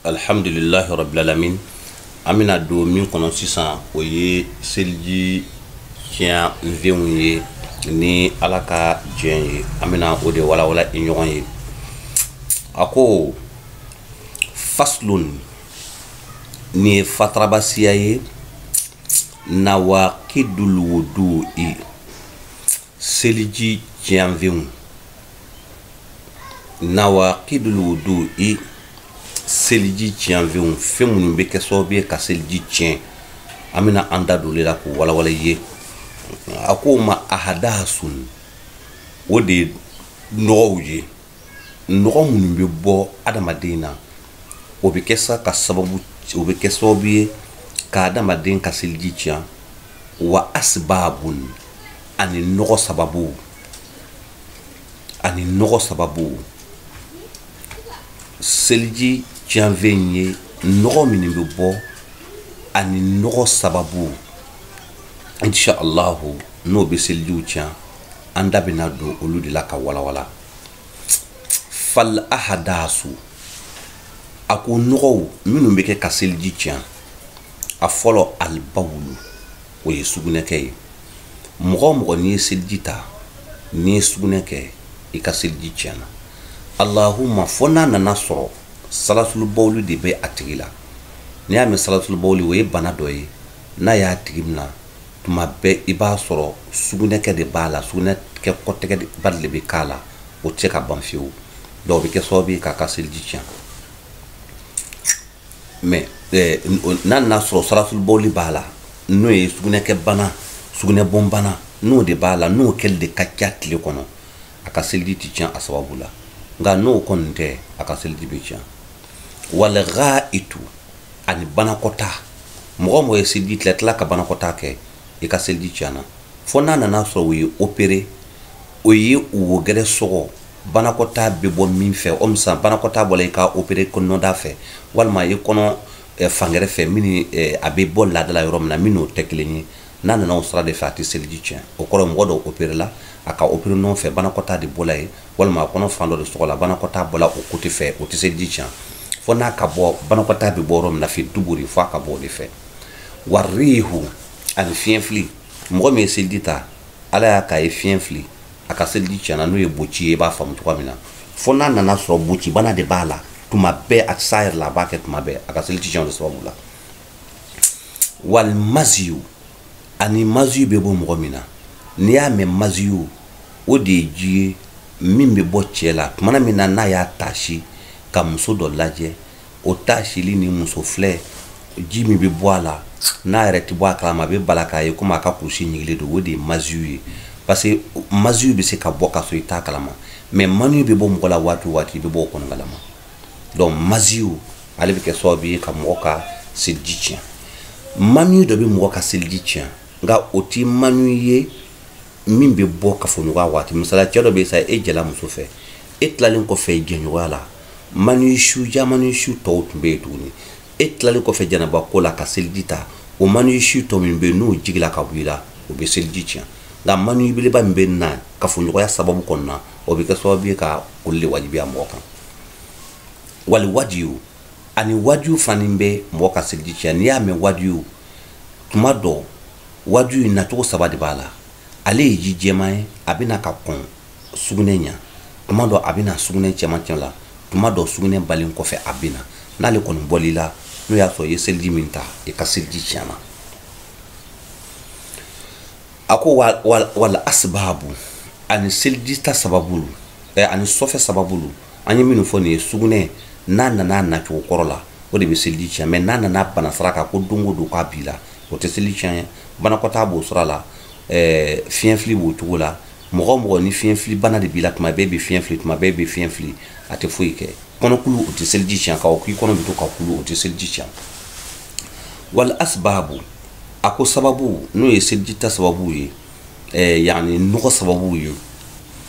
Alhamdulillah rabbil alamin. Amina do min kono sisan o ye seliji tiɲɛ nvenw ye ni ala ka diɲɛ ye. Amina o de wala wala i ɲɔgɔn ye. A ko faslun ni ye fatarabasiya ye nawaqidul wudu'i seliji tiɲɛ nvenw. Nawaqidul wudu'i seliji tiɲɛ nvenw fɛn minnu bɛ kɛ sababu ye ka seliji tiɲɛ. An bɛna an da don o la k'o walawala i ye. A ko ma ahadasun o de ye nɔgɔw ye. Nɔgɔ minnu bɛ bɔ adamaden na o bɛ kɛ sababu ye ka adamaden ka seliji tiɲɛ. Wa asbabun ani nɔgɔ sababu seliji tiɲɛnfɛn ye nɔgɔ minnu bɛ bɔ ani nɔgɔ sababu. Inshallah n'o bɛ selijiw tiɲɛ an da bɛna don olu de la ka walawala. Fal ahadasu a ko nɔgɔw minnu bɛ kɛ ka seliji tiɲɛ a fɔlɔ albawulu o ye sugunɛkɛ ye. Mɔgɔ o mɔgɔ n'i ye seliji ta n'i ye sugunɛ kɛ i ka seliji tiɲɛna. Allahumma fo n'a nana sɔrɔ salatul bawli de bɛ a tigi la. N'i y'a mɛn salatul bawli o ye bana dɔ ye n'a y'a tigi minɛ tuma bɛɛ i b'a sɔrɔ sugunɛkɛ de b'a la, sugunɛkɛ kɔtɛgɛ ba de bɛ k'a la, o tɛ se ka ban fiyewu. Donc o bɛ kɛ sababu ye k'a ka seliji tiɲɛ. Mais n'a nana sɔrɔ salatul bawli b'a la n'o ye sugunɛkɛ bana, sugunɛbɔn bana n'o de b'a la, n'o kɛlen de ka ca tile kɔnɔ a ka seliji tɛ tiɲɛ a sababu la. Nka n'o kɔni tɛ a ka seliji bɛ tiɲɛ. Wal ghaitu ani banakɔta. Mɔgɔ mɔgɔ ye seliji tila ka banakɔta kɛ i ka seliji tiɲɛna. Fo n'a nana sɔrɔ o ye opéré, o ye wo gɛrɛ sɔgɔ, banakɔta bɛ bɔ min fɛ o misali banakɔta bɔla i ka opéré kɔnɔda fɛ walima i kɔnɔ fangɛrɛ fɛ min a bɛ bɔ laadala yɔrɔ min na min n'o tɛ kelen ye. N'a nana o sira de fɛ a tɛ seliji tiɲɛ. O kɔrɔ mɔgɔ dɔ opéré la a ka opéré nɔ fɛ banakɔta de bɔla ye walima a kɔnɔ fan dɔ de sɔgɔla banakɔta bɔla o côté fɛ o tɛ seliji tiɲɛ. Fo n'a ka bɔ banakɔta bɛ bɔ yɔrɔ min na fɛ duburi fo a ka bɔ o de fɛ. Warihu ani fiɲɛ fili. Mɔgɔ min ye seliji ta ala y'a k'a ye fiɲɛ fili a ka seliji tiɲɛna n'o ye boci ye i b'a faamu cogoya min na. Fo n'a nana sɔrɔ boci bana de b'a la tuma bɛɛ a tɛ s'a yɛrɛ la a b'a kɛ tuma bɛɛ a ka seliji tiɲɛ o de sababu la. Wal maziyu ani maziyu bɛ bɔ mɔgɔ min na. N'i y'a mɛn maziyu o de ye ji ye min bɛ bɔ cɛ la tuma min na n'a y'a tasi ka muso dɔ lajɛ o tasili ni muso filɛ ji min bɛ bɔ a la n'a yɛrɛ tɛ bɔ a kalama a bɛ bala k'a ye komi a ka kurusi ɲigilen don o de ye maziyu ye. Parce que maziyu bɛ se ka bɔ ka sɔrɔ i t'a kalama mais maniyu bɛ bɔ mɔgɔ la waati o waati i bɛ bɔ o kɔnɔ kalama. Donc maziyu ale bɛ kɛ sababu ye ka mɔgɔ ka seliji tiɲɛ. Maniyu dɔ bɛ mɔgɔ ka seliji tiɲɛ nka o tɛ maniyu ye min bɛ bɔ kafoɲɔgɔnya waati. Misaliya cɛ dɔ bɛ yen sa e jɛla muso fɛ e tilalen kɔfɛ jɛɲɔgɔnya la maniyu su tɔw tun bɛ yen tuguni e tilalen kɔfɛ jɛnɛba ko la ka seliji ta o maniyu su tɔ min bɛ yen n'o jigila ka bɔ i la o bɛ seliji tiɲɛ. Nka maniyu belebeleba min bɛ na kafoɲɔgɔnya sababu kɔnɔna o bɛ kɛ sababu ye ka olu de wajibiya mɔgɔ kan. Wali wajiyu ani wajiyu fana bɛ mɔgɔ ka seliji tiɲɛ. N'i y'a mɛn wajiyu tuma dɔ wajiyu nacogo saba de b'a la. Ale ye ji jɛman ye a bɛna ka kɔn sugunɛ ɲɛ tuma dɔ a bɛna sugunɛ cɛmancɛ la tuma dɔ sugunɛ balen kɔfɛ a bɛna n'ale kɔni bɔl'i la n'o y'a sɔrɔ i ye seliji min ta i ka seliji tiɲɛna. A ko wal asbabu ani seliji ta sababu ani sɔfɛ sababu an ye minnu fɔ nin ye sugunɛ n'a nana nacogo kɔrɔ la o de bɛ seliji tiɲɛ mais n'a nana bana sira kan ko don o don k'a b'i la o tɛ seliji tiɲɛ. Banakɔtaa b'o sira la fiɲɛ fili b'o cogo la. Mɔgɔ o mɔgɔ ni fiɲɛ fili bana de b'i la tuma bɛɛ i bɛ fiɲɛ fili tuma bɛɛ i bɛ fiɲɛ fili a tɛ foyi kɛ. Kɔnɔkulu o tɛ seliji tiɲɛ ka o k'i kɔnɔ bɛ to ka kulu o tɛ seliji tiɲɛ. Wal asbabu a ko sababu n'o ye seliji ta sababu ye yani nɔgɔ sababu ye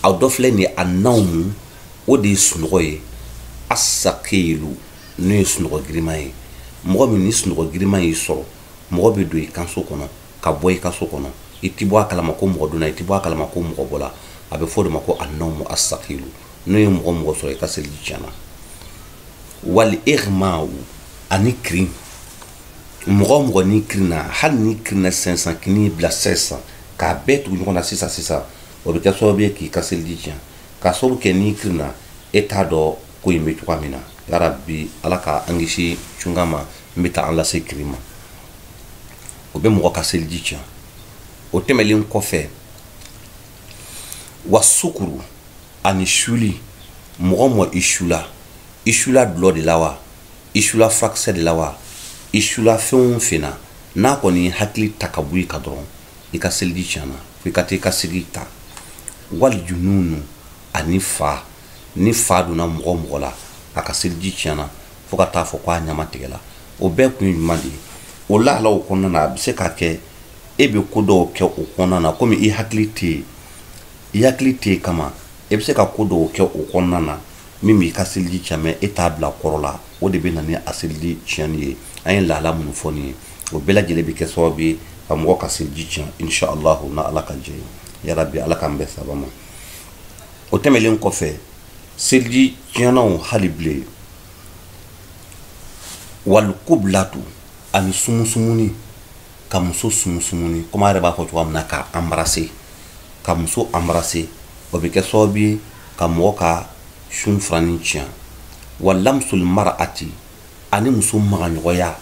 a dɔ filɛ nin ye a nawmu o de ye sunɔgɔ ye. Asakilu n'o ye sunɔgɔ giriman ye. Mɔgɔ min ni sunɔgɔ giriman y'i sɔrɔ mɔgɔ bɛ don i kan so kɔnɔ ka bɔ i ka so kɔnɔ i tɛ bɔ a kalama ko mɔgɔ donna i tɛ bɔ a kalama ko mɔgɔ bɔla a bɛ fɔ o de ma ko a nawmu asakilu n'o ye mɔgɔ sɔrɔ i ka seliji tiɲɛna. wal irma'u ani kirin mɔgɔ ni kirina hali ni kirina 500 kini bila 600 k'a bɛɛ tugu ɲɔgɔn na sisan o bɛ kɛ sababu ye k'i ka seliji tiɲɛ k'a sababu kɛ ni kirina e t'a dɔn ko in bɛ cogoya min na yarabi ala ka an kisi cunga ma n bɛ taa an lase kirin ma o bɛ mɔgɔ ka seliji tiɲɛ o tɛmɛlen kɔfɛ wa sukuru ani suli mɔgɔ i sula dulɔ de la wa i sula furakisɛ de la wa i sula fɛn o fɛn na n'a kɔni hakili ta ka bɔ i kan dɔrɔn i ka seliji tiɲɛna fo i ka taa i ka seliji ta wali jununu ani fa ni fa donna mɔgɔ la a ka seliji tiɲɛna fo ka taa fɔ ko a ɲama tigɛla o bɛɛ kun ye ɲuman de ye o lahala o kɔnɔna na a bɛ se ka kɛ e bɛ ko dɔw kɛ o kɔnɔna na komi i hakili tɛ yen kama e bɛ se ka ko dɔw kɛ o kɔnɔna na min b'i ka seliji tiɲɛ mɛ e t'a bila kɔrɔ la o de bɛ na ni a seliji tiɲɛni ye an ye lahala minnu fɔ nin ye o bɛɛ lajɛlen bɛ kɛ sababu ye ka mɔgɔ ka seliji tiɲɛ inshallahu na ala ka jɛ ye yarabi ala k'an bɛɛ saba ma o tɛmɛlen kɔfɛ seliji tiɲɛnaw hali bilen wali kublatu ani sumusumuni ka muso sumusumuni komi a yɛrɛ b'a fɔ cogoya min na ka embrasser ka muso embrasser o bɛ kɛ sababu ye ka mɔgɔ ka sun furani tiɲɛ wa lamsul mar'ati ani muso magaɲɔgɔya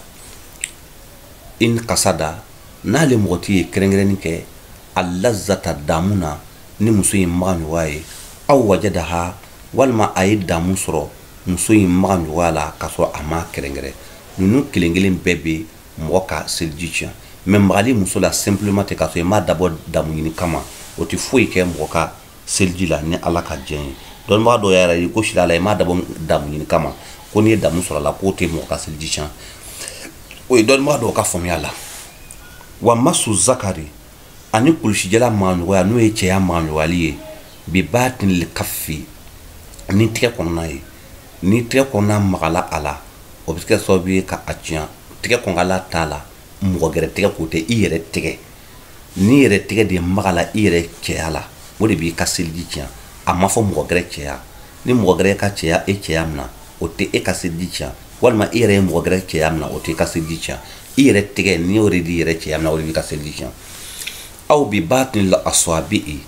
in kasada n'ale mɔgɔ tɛ ye kɛrɛnkɛrɛnni kɛ a lazata damu na ni muso in magaɲɔgɔya ye aw wajadaha walima a ye damu sɔrɔ muso in magaɲɔgɔya la k'a sɔrɔ a ma kɛrɛnkɛrɛn ninnu kelen kelen bɛɛ bɛ mɔgɔ ka seliji tiɲɛ mɛ magali muso la simplement tɛ k'a sɔrɔ i m'a dabɔ damu ɲini kama o tɛ foyi kɛ mɔgɔ ka seliji la ni ala ka diɲɛ ye dɔnnibaga dɔw yɛrɛ ye gosi la i m'a dabɔ damu ɲini kama ko n'i ye damu sɔrɔ a la k'o tɛ mɔgɔ ka seliji tiɲɛ o ye dɔnnibaga dɔw ka faamuya la wa masu zakari ani kulusijala magaɲɔgɔya n'o ye cɛya magaɲɔgɔyali ye bi batin le kafi ni tigɛ kɔnɔna ye ni tigɛ kɔnɔna magala a la o bɛ kɛ sababu ye ka a tiɲɛ tigɛ kɔngala t'a la mɔgɔ gɛrɛ tigɛ k'o tɛ i yɛrɛ tigɛ ni yɛrɛ tigɛ de magala i yɛrɛ cɛya la o de b'i ka seliji tiɲɛ a ma fɔ mɔgɔ gɛrɛ cɛya ni mɔgɔ gɛrɛ ka cɛya e cɛya min na o tɛ e ka seliji tiɲɛ walima i yɛrɛ ye mɔgɔ gɛrɛ cɛya min na o tɛ e ka seliji tiɲɛ i yɛrɛ tigɛ ni y'o de di i yɛrɛ cɛya min na o de b'i ka seliji tiɲɛ aw bi batin la aswabi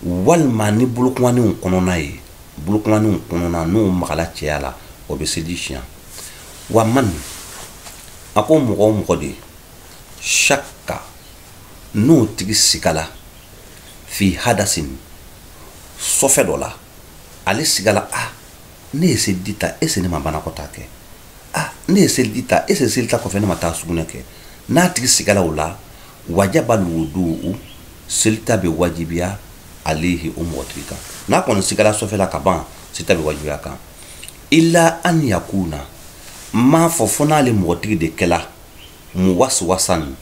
walima ni bolokumaninw kɔnɔna ye bolokumaninw kɔnɔna n'o magala cɛya la o bɛ seliji tiɲɛ wa man a ko mɔgɔ o mɔgɔ de shakka n'o tigi sigala fi hadasin sɔfɛ dɔ la ale sigala ne ye seliji ta ne ma banakɔtaa kɛ ne ye seliji ta seli ta kɔfɛ ne ma taa sugunɛ kɛ n'a tigi sigala o la wajaba wudu seli ta bɛ wajibiya alehi o mɔgɔ tigi kan n'a kɔni sigala sɔfɛ la ka ban seli ta bɛ wajibiya kan illa an yakuna m'a fɔ n'ale mɔgɔ tigi de kɛla muwaswasan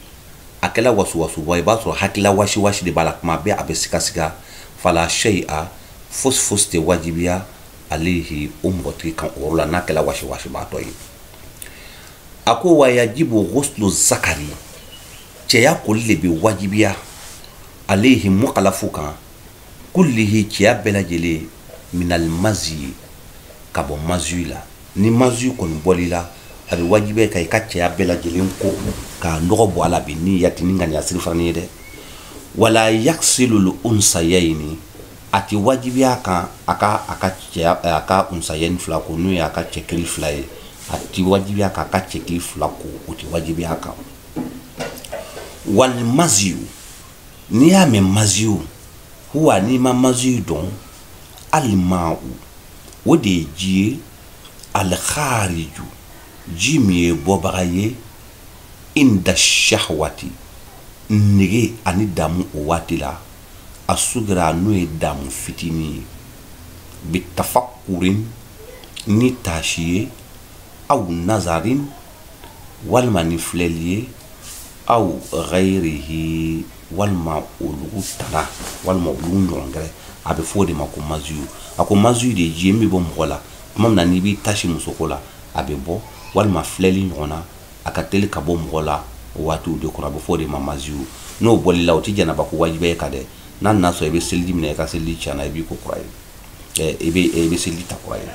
a kɛla wasuwasuba i b'a sɔrɔ hakilila wasi de b'a la kuma bɛɛ a bɛ siga fala shay'a fosi tɛ wajibiya alehi o mɔgɔ tigi kan o yɔrɔ la n'a kɛla wasi baatɔ ye a ko wa yajibu ghuslu zakari cɛya koli de bɛ wajibiya alehi mukalafu kan kullihi cɛya bɛɛ lajɛlen minal mazi ka bɔ mazi la ni mazi kɔni bɔli la a bɛ wajibiya ka i ka cɛya bɛɛ lajɛlen ko k'a nɔgɔ bɔ a la bi ni yati ni ŋaniya siri fana ye dɛ wala yaksilu unsayayni a tɛ wajibiya kan a ka unsayɛni fila ko n'o ye a ka cɛkili fila ye a tɛ wajibiya kan a ka cɛkili fila ko o tɛ wajibiya kan wal maziyu n'i y'a mɛn maziyu huwa n'i ma maziyu dɔn alimau o de ye ji ye alkhariju ji min ye bɔbaga ye inda shahwati nege ani damu o waati la a sugira n'o ye damu fitinin ye bitafakurin ni taasi ye aw nazarin walima ni filɛli ye aw ghayrihi walima olu tana walima olu ɲɔgɔn gɛrɛ a bɛ fɔ o de ma ko maziyu a ko maziyu de ye ji ye min bɛ bɔ mɔgɔ la tuma min na n'i b'i tasi musoko la a bɛ bɔ walima filɛli ɲɔgɔn na a ka teli ka bɔ mɔgɔ la o waatiw de kɔnɔ a bɛ fɔ o de ma maziyu n'o bɔli la o tɛ jɛnɛba ko wajibiya ye ka dɛ n'a nana sɔrɔ i bɛ seliji minɛ i ka seliji tiɲɛna i b'i ko kura ye i bɛ seliji ta kura ye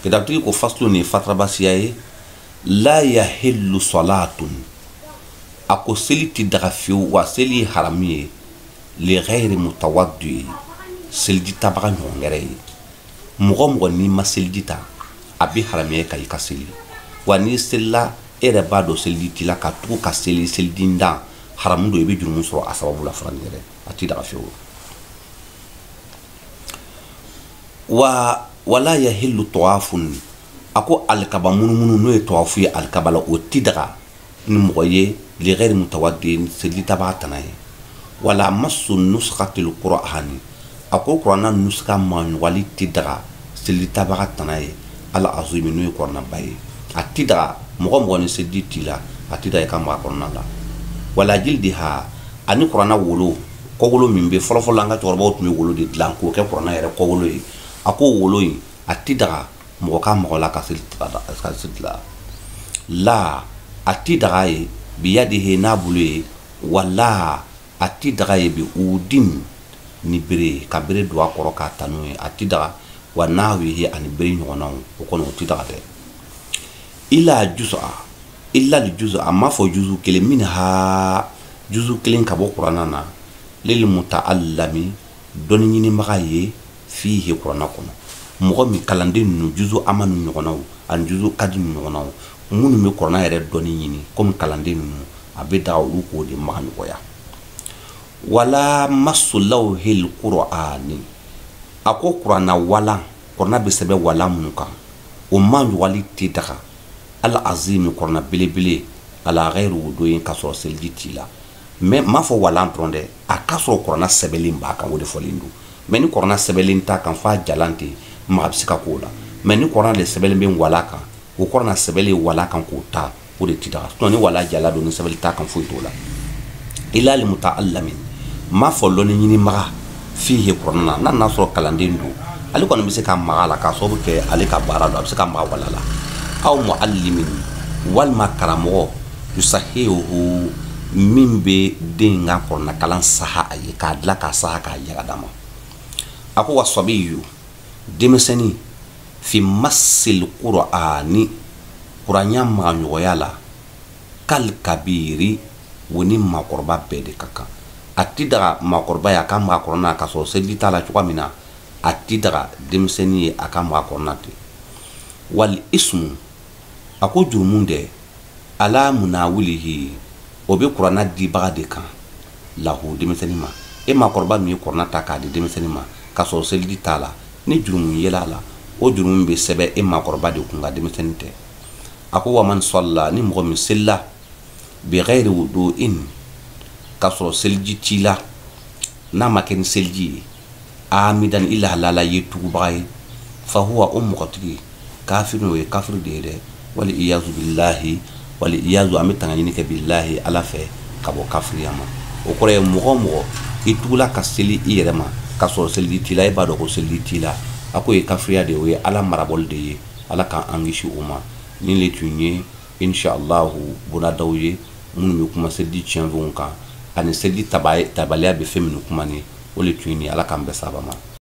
kitabtigi ko faslu ni fatrabasiyaye la yahillu salatun ako seli ti daga fiu wa seli haramiye li ghairi mutawaddi selji tabaga nyongere mogo ni maseljita abi haramiye kay kaseli wa ni sella ere bado selji tila ka tu ka seli seldinda haramundo ebe jurumu soro asababu la frangere ati daga fiu wala yahillu tawafun ako alkaba munumunu no tawafu ya alkabala o tidaga ni moye li ghairi mutawaddin selita batanaye wala masu nusqatil qur'ani ako qur'ana nuska man wali tidaga selita batanaye ala azimi no qur'ana baye atidaga mo ni seditila atidaga kamba qur'ana la wala jildiha ani qur'ana wolo ko wolo mimbe folo langa torba otumi wolo de lanko ke qur'ana yere ko wolo ako wolo yi atidaga mo ka mo la kasiltla la atidaga yi biyadihi nabulu wala atidaga yi bi udin ni bere kabere do akoro ka tanu atidaga wa nawihi ani bere nyona o kono atidaga de ila li juz'a ma fo juzu kele minha juzu kelen ka bo qur'ana na lil mutaallami doni ni magaye fihi qur'ana kono mogo mi kalanden nu juzu amanu nyogonaw an juzu kadi nyogonaw munu mi qur'ana yere doni nyini comme kalanden nu abeda ulu ko de manugoya wala masullahu hil qur'ani ako qur'ana wala qur'ana be sebe wala munuka o manju wali tidaka al azim qur'ana bilibili ala ghairu wuduin kasro seljitila mais ma fo wala pronde akasro qur'ana sebelin ba kan wodi folindu mais ni qur'ana sebelin ta kan fa jalante ma bisika kola mais ni qur'ana le sebelin ben wala kan o qur'ana sebeli wala kan ko ta o de tidaka to ni wala jala do ni sebeli ta kan fo tola ila li mutaallamin ma fo lo ni ni maga fihi qur'ana nan na so kalandindu ali kono bisika magala ka so ke ali ka barado bisika ma wala la aw muallimin wal makaramo yusahihu mimbe denga qur'ana kalan saha ay ka dla ka saha ka yaga dama ako wasabiyu demeseni fi masil qur'ani qur'anya ma nyoyala kal kabiri woni ma qurba bede kaka atidara ma qurba ya kam ma qur'ana ka so sedi tala chwamina atidara demeseni akam ma qur'ana ti wal ismu ako jurmunde ala munawilihi obe qur'ana di bagade kan lahu demeseni ma e ma qurba mi qur'ana ta ka di demeseni ma ka so sedi tala ni jurumun yelala o jurumun be sebe e ma qurba de kunga demeseni te ako wa man salla ni mo mi sella bi ghairi wudu'in ka so selji tila na maken selji amidan illa la yetu bay fa huwa qatli kafirun wa kafir de wal iyazu billahi wal iyazu amitanga ni ke billahi ala fe kabo kafriyama o kore mo itula kaseli irema kaso seldi tila ibado ko seldi tila ako e kafriya de we ala marabol de ala kan angishi uma ni le tunye inshallah buna dawye mun mi kuma seldi tienvon kan ani seldi tabaya be feminu kuma ni o le tunye ala kan be sabama